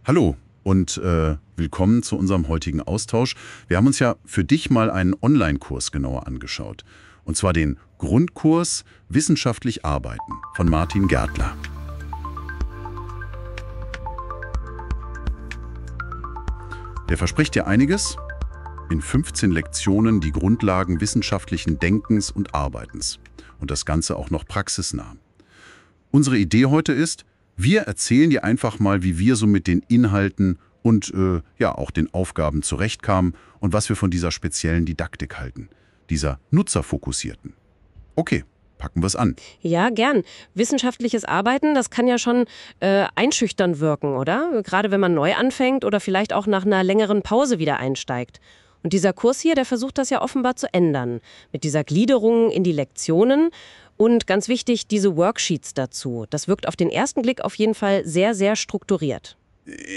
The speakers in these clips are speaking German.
Hallo und willkommen zu unserem heutigen Austausch. Wir haben uns ja für dich mal einen Online-Kurs genauer angeschaut. Und zwar den Grundkurs Wissenschaftlich Arbeiten von Martin Gärtler. Der verspricht dir einiges. In 15 Lektionen die Grundlagen wissenschaftlichen Denkens und Arbeitens. Und das Ganze auch noch praxisnah. Unsere Idee heute ist, wir erzählen dir einfach mal, wie wir so mit den Inhalten und auch den Aufgaben zurechtkamen und was wir von dieser speziellen Didaktik halten, dieser nutzerfokussierten. Okay, packen wir es an. Ja, gern. Wissenschaftliches Arbeiten, das kann ja schon einschüchternd wirken, oder? Gerade wenn man neu anfängt oder vielleicht auch nach einer längeren Pause wieder einsteigt. Und dieser Kurs hier, der versucht das ja offenbar zu ändern. Mit dieser Gliederung in die Lektionen und ganz wichtig, diese Worksheets dazu. Das wirkt auf den ersten Blick auf jeden Fall sehr, sehr strukturiert.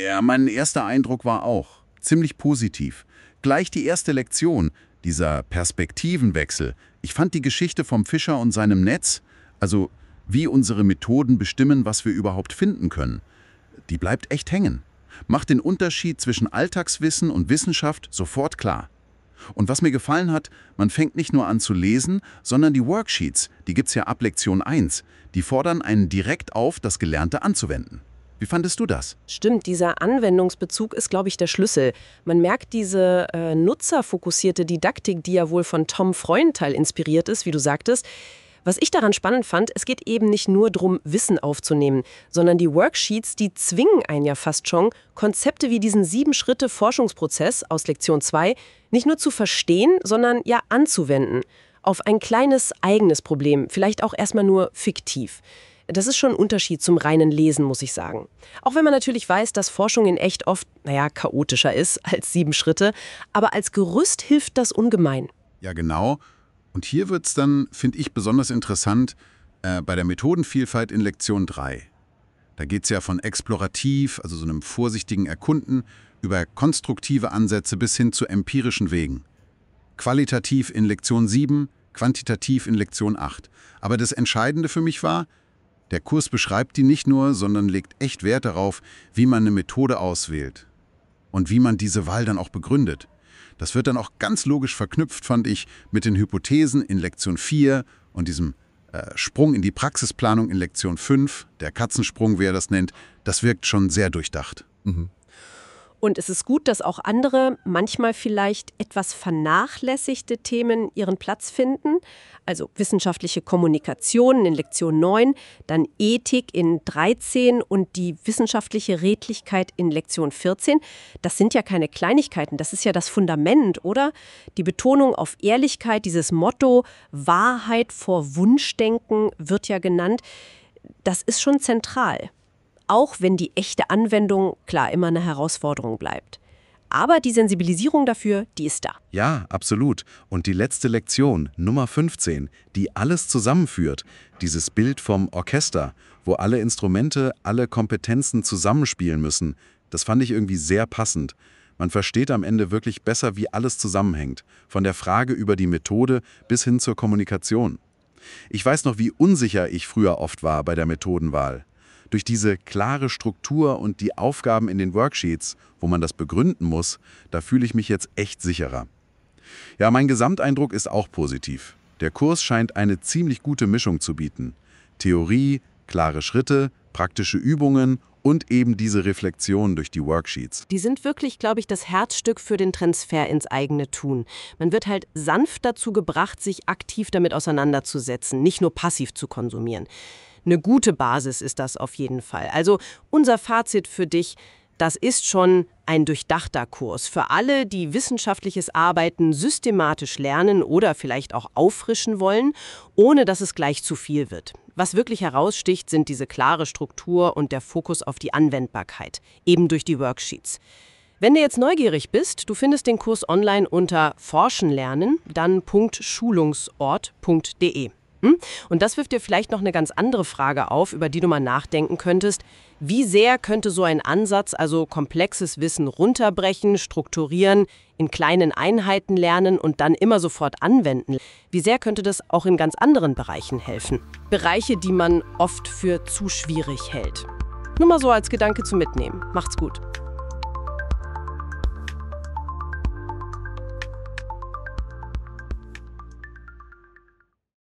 Ja, mein erster Eindruck war auch ziemlich positiv. Gleich die erste Lektion, dieser Perspektivenwechsel. Ich fand die Geschichte vom Fischer und seinem Netz, also wie unsere Methoden bestimmen, was wir überhaupt finden können, die bleibt echt hängen. Macht den Unterschied zwischen Alltagswissen und Wissenschaft sofort klar. Und was mir gefallen hat, man fängt nicht nur an zu lesen, sondern die Worksheets, die gibt's ja ab Lektion 1, die fordern einen direkt auf, das Gelernte anzuwenden. Wie fandest du das? Stimmt, dieser Anwendungsbezug ist, glaube ich, der Schlüssel. Man merkt diese nutzerfokussierte Didaktik, die ja wohl von Tom Freudenthal inspiriert ist, wie du sagtest. Was ich daran spannend fand, es geht eben nicht nur darum, Wissen aufzunehmen, sondern die Worksheets, die zwingen einen ja fast schon, Konzepte wie diesen 7-Schritte-Forschungsprozess aus Lektion 2 nicht nur zu verstehen, sondern ja anzuwenden. Auf ein kleines eigenes Problem, vielleicht auch erstmal nur fiktiv. Das ist schon ein Unterschied zum reinen Lesen, muss ich sagen. Auch wenn man natürlich weiß, dass Forschung in echt oft, chaotischer ist als 7 Schritte, aber als Gerüst hilft das ungemein. Ja, genau. Und hier wird es dann, finde ich, besonders interessant bei der Methodenvielfalt in Lektion 3. Da geht es ja von explorativ, also so einem vorsichtigen Erkunden, über konstruktive Ansätze bis hin zu empirischen Wegen. Qualitativ in Lektion 7, quantitativ in Lektion 8. Aber das Entscheidende für mich war, der Kurs beschreibt die nicht nur, sondern legt echt Wert darauf, wie man eine Methode auswählt und wie man diese Wahl dann auch begründet. Das wird dann auch ganz logisch verknüpft, fand ich, mit den Hypothesen in Lektion 4 und diesem Sprung in die Praxisplanung in Lektion 5, der Katzensprung, wie er das nennt. Das wirkt schon sehr durchdacht. Mhm. Und es ist gut, dass auch andere, manchmal vielleicht etwas vernachlässigte Themen ihren Platz finden. Also wissenschaftliche Kommunikation in Lektion 9, dann Ethik in 13 und die wissenschaftliche Redlichkeit in Lektion 14. Das sind ja keine Kleinigkeiten, das ist ja das Fundament, oder? Die Betonung auf Ehrlichkeit, dieses Motto Wahrheit vor Wunschdenken wird ja genannt. Das ist schon zentral. Auch wenn die echte Anwendung, klar, immer eine Herausforderung bleibt. Aber die Sensibilisierung dafür, die ist da. Ja, absolut. Und die letzte Lektion, Nummer 15, die alles zusammenführt, dieses Bild vom Orchester, wo alle Instrumente, alle Kompetenzen zusammenspielen müssen, das fand ich irgendwie sehr passend. Man versteht am Ende wirklich besser, wie alles zusammenhängt, von der Frage über die Methode bis hin zur Kommunikation. Ich weiß noch, wie unsicher ich früher oft war bei der Methodenwahl. Durch diese klare Struktur und die Aufgaben in den Worksheets, wo man das begründen muss, da fühle ich mich jetzt echt sicherer. Ja, mein Gesamteindruck ist auch positiv. Der Kurs scheint eine ziemlich gute Mischung zu bieten. Theorie, klare Schritte, praktische Übungen und eben diese Reflexion durch die Worksheets. Die sind wirklich, glaube ich, das Herzstück für den Transfer ins eigene Tun. Man wird halt sanft dazu gebracht, sich aktiv damit auseinanderzusetzen, nicht nur passiv zu konsumieren. Eine gute Basis ist das auf jeden Fall. Also unser Fazit für dich, das ist schon ein durchdachter Kurs. Für alle, die wissenschaftliches Arbeiten systematisch lernen oder vielleicht auch auffrischen wollen, ohne dass es gleich zu viel wird. Was wirklich heraussticht, sind diese klare Struktur und der Fokus auf die Anwendbarkeit, eben durch die Worksheets. Wenn du jetzt neugierig bist, du findest den Kurs online unter Forschen lernen, dann .schulungsort.de. Und das wirft dir vielleicht noch eine ganz andere Frage auf, über die du mal nachdenken könntest. Wie sehr könnte so ein Ansatz, also komplexes Wissen runterbrechen, strukturieren, in kleinen Einheiten lernen und dann immer sofort anwenden? Wie sehr könnte das auch in ganz anderen Bereichen helfen? Bereiche, die man oft für zu schwierig hält. Nur mal so als Gedanke zum Mitnehmen. Macht's gut.